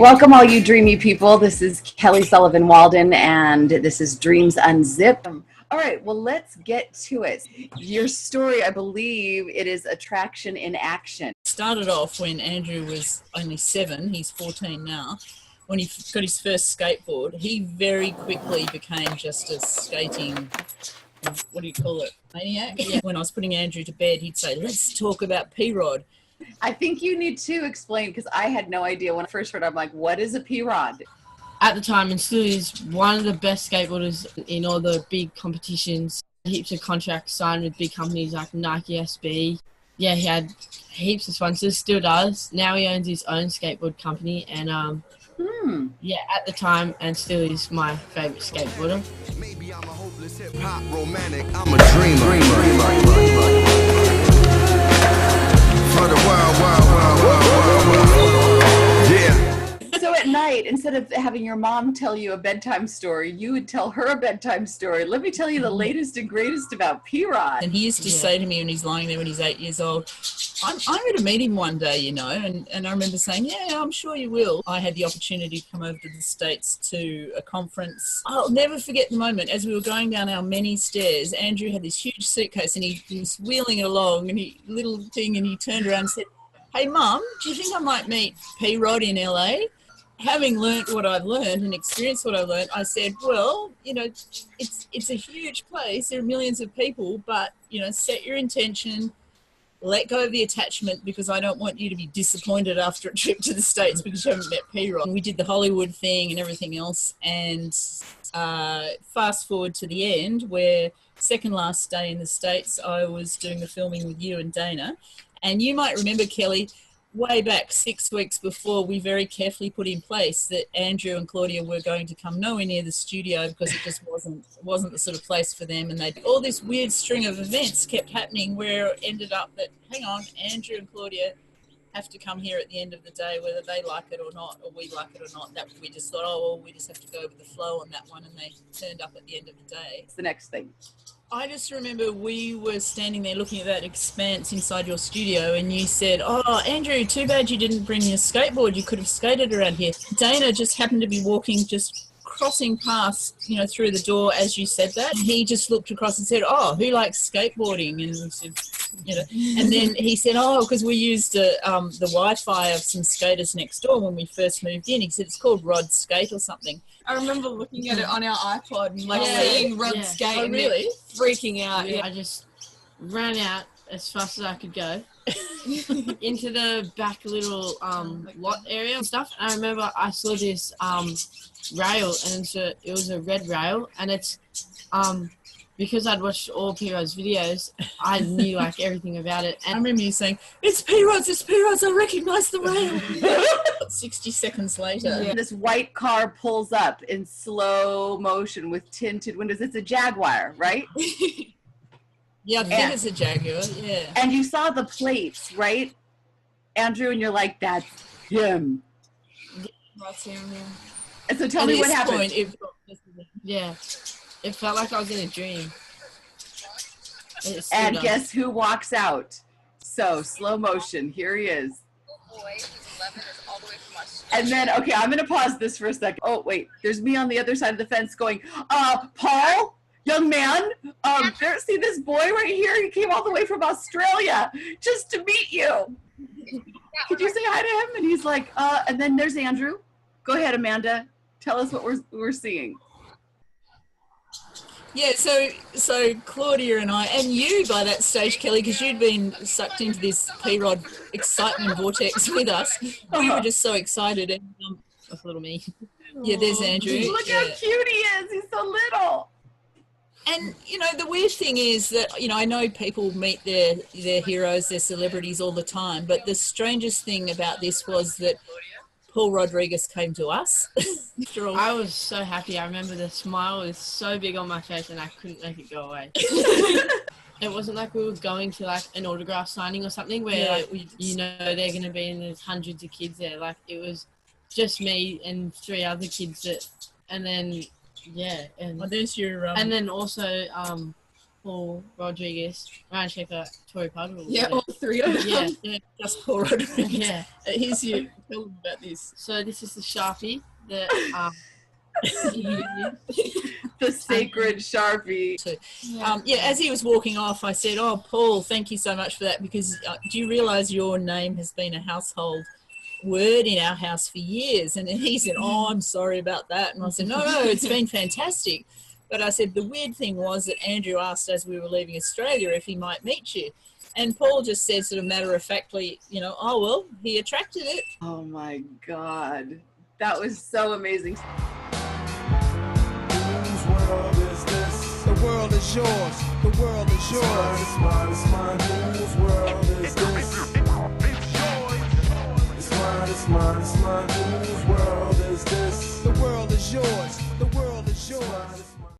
Welcome, all you dreamy people. This is Kelly Sullivan Walden, and this is Dreams Unzipped. All right, well, let's get to it. Your story, I believe it is Attraction in Action. Started off when Andrew was only 7, he's 14 now. When he got his first skateboard, he very quickly became just a skating, what do you call it, maniac? Yeah. When I was putting Andrew to bed, he'd say, let's talk about P-Rod. I think you need to explain, because I had no idea when I first heard it. I'm like, what is a P-Rod? At the time, and still is one of the best skateboarders in all the big competitions. Heaps of contracts signed with big companies like Nike, SB. Yeah, he had heaps of sponsors, still does. Now he owns his own skateboard company, and yeah, at the time, and still is my favourite skateboarder. Maybe I'm a hopeless hip-hop romantic, I'm a dreamer. For the world. Yeah. So at night, instead of having your mom tell you a bedtime story, you would tell her a bedtime story. Let me tell you the latest and greatest about P-Rod. And he used to say to me when he's lying there when he's 8 years old, I'm going to meet him one day, you know. And I remember saying, yeah, I'm sure you will. I had the opportunity to come over to the States to a conference. I'll never forget the moment. As we were going down our many stairs, Andrew had this huge suitcase and he was wheeling it along and he turned around and said, hey, Mum, do you think I might meet P-Rod in LA? Having learnt what I've learned and experienced what I've learned, I said, well, you know, it's a huge place. There are millions of people, but, you know, set your intention, let go of the attachment, because I don't want you to be disappointed after a trip to the States because you haven't met P-Rod. We did the Hollywood thing and everything else, and fast forward to the end where second last day in the States, I was doing the filming with you and Dana. And you might remember, Kelly, way back 6 weeks before, we very carefully put in place that Andrew and Claudia were going to come nowhere near the studio because it just wasn't the sort of place for them. And all this weird string of events kept happening where it ended up that, hang on, Andrew and Claudia have to come here at the end of the day, whether they like it or not, or we like it or not. That we just thought, oh, well, we just have to go with the flow on that one, and they turned up at the end of the day. It's the next thing. I just remember we were standing there looking at that expanse inside your studio, and you said, oh, Andrew, too bad you didn't bring your skateboard. You could have skated around here. Dana just happened to be walking, just crossing past, you know, through the door as you said that. He just looked across and said, oh, who likes skateboarding? And we said, you know, and then he said, oh, because we used the Wi-Fi of some skaters next door when we first moved in. He said, it's called Rod Skate or something. I remember looking at it on our iPod and seeing Rod Skate and really freaking out. Yeah. I just ran out as fast as I could go into the back little lot area and stuff. And I remember I saw this rail, and it was a red rail, and it's because I'd watched all P-Rod's videos, I knew like everything about it. And I remember you saying, it's P-Rod's, I recognise the rail. 60 seconds later. This white car pulls up in slow motion with tinted windows. It's a Jaguar, right? Yeah, I think it's a Jaguar, yeah. And you saw the plates, right, Andrew? And you're like, that's him. That's him, yeah. And so tell me what happened. It felt like I was in a dream. And guess who walks out? So, slow motion. Here he is. Boy, who's 11, is all the way from Australia. And then, okay, I'm going to pause this for a second. Oh, wait. There's me on the other side of the fence going, Paul, young man, see this boy right here? He came all the way from Australia just to meet you. Could you say hi to him? And he's like, and then there's Andrew. Go ahead, Amanda. Tell us what we're seeing. Yeah, so Claudia and I, and you by that stage, Kelly, because you'd been sucked into this P-Rod excitement vortex with us. We were just so excited. And that's little me. Yeah, there's Andrew. Look how cute he is. He's so little. And, you know, the weird thing is that, you know, I know people meet their heroes, their celebrities all the time, but the strangest thing about this was that Paul Rodriguez came to us. I was so happy. I remember the smile was so big on my face and I couldn't make it go away. It wasn't like we were going to like an autograph signing or something where you know they're going to be and there's hundreds of kids there. Like it was just me and 3 other kids and then and there's your and then also Paul Rodriguez, Ryan Shecker, Tori Puddle. Yeah, all three of them. Yeah. Yeah, just Paul Rodriguez. Yeah. Here's you. Tell them about this. So this is the Sharpie that he used. The sacred Sharpie. Yeah, as he was walking off, I said, "Oh, Paul, thank you so much for that, because do you realise your name has been a household word in our house for years?" And he said, "Oh, I'm sorry about that." And I said, no, it's been fantastic. But I said, the weird thing was that Andrew asked as we were leaving Australia if he might meet you. And Paul just said sort of matter-of-factly, you know, "Oh, well, he attracted it." Oh my God. That was so amazing. Whose world is this? The world is yours. The world is yours. It's mine, it's mine, it's mine. Whose world is this? It's mine, it's mine, it's mine. Whose world is this? The world is yours. The world is yours.